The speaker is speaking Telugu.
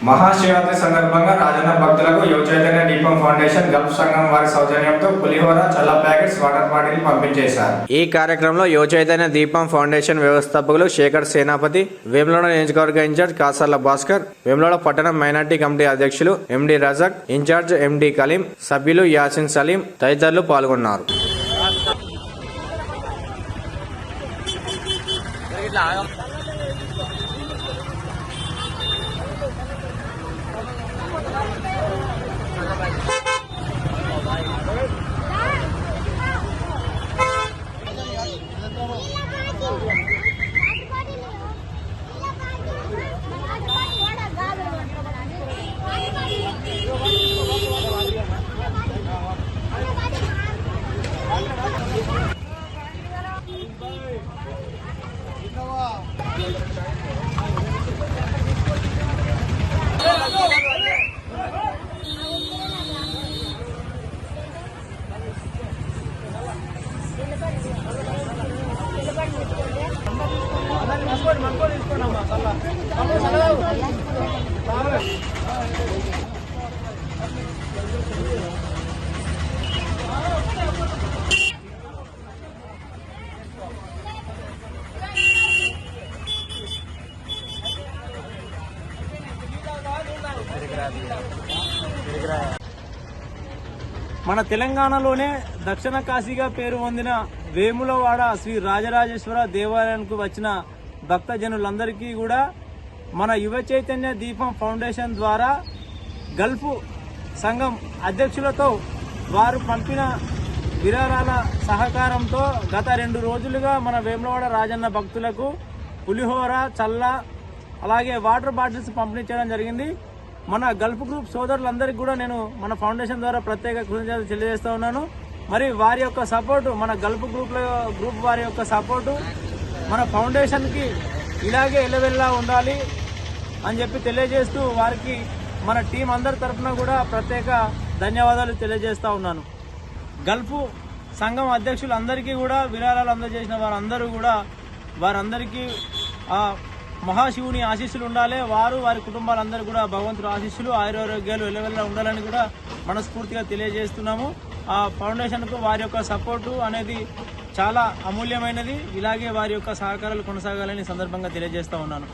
మహాశివరాత్రి సందర్భంగా రాజన్న భక్తులకు యువ చైతన్య దీపం ఫౌండేషన్ గల్ఫ్ సంఘం వారి సౌజన్యంతో పులిహోర చల్ల ప్యాకెట్స్ వాటర్ బాటిల్ పంపించేశారు. ఈ కార్యక్రమంలో యువ చైతన్య దీపం ఫౌండేషన్ వ్యవస్థాపకులు శేఖర్ సేనాపతి, వేములవాడ నియోజకవర్గ ఇన్ఛార్జ్ కాసాల భాస్కర్, వేములవాడ పట్టణం మైనార్టీ కమిటీ అధ్యక్షులు ఎండి రజాక్, ఇన్ఛార్జ్ ఎండి కలీం, సభ్యులు యాసిన్ సలీం తదితరులు పాల్గొన్నారు. మన తెలంగాణలోనే దక్షిణ కాశీగా పేరు పొందిన వేములవాడ శ్రీ రాజరాజేశ్వర దేవాలయానికి వచ్చిన భక్తజనులందరికీ కూడా మన యువ చైతన్య దీపం ఫౌండేషన్ ద్వారా గల్ఫ్ సంఘం అధ్యక్షులతో వారు పంపిన విరాళాల సహకారంతో గత 2 రోజులుగా మన వేములవాడ రాజన్న భక్తులకు పులిహోర చల్ల అలాగే వాటర్ బాటిల్స్ పంపిణీ చేయడం జరిగింది. మన గల్ఫ్ గ్రూప్ సోదరులందరికీ కూడా నేను మన ఫౌండేషన్ ద్వారా ప్రత్యేక కృతజ్ఞతలు తెలియజేస్తూ ఉన్నాను. మరి వారి యొక్క సపోర్టు, మన గల్ఫ్ గ్రూప్ వారి యొక్క సపోర్టు మన ఫౌండేషన్కి ఇలాగే ఎల్లవెల్లా ఉండాలి అని చెప్పి తెలియజేస్తూ వారికి మన టీం అందరి తరఫున కూడా ప్రత్యేక ధన్యవాదాలు తెలియజేస్తూ ఉన్నాను. గల్ఫ్ సంఘం అధ్యక్షులందరికీ కూడా విరాళాలు అందజేసిన వారందరికీ మహాశివుని ఆశీస్సులు ఉండాలి. వారి కుటుంబాలందరూ కూడా భగవంతుడు ఆశీస్సులు ఆయురారోగ్యాలు ఎల్లవెల్లా ఉండాలని కూడా మనస్ఫూర్తిగా తెలియజేస్తున్నాము. ఆ ఫౌండేషన్కు వారి యొక్క సపోర్టు అనేది చాలా అమూల్యమైనది. ఇలాగే వారి యొక్క సహకారాలు కొనసాగాలని సందర్భంగా తెలియజేస్తూ ఉన్నాను.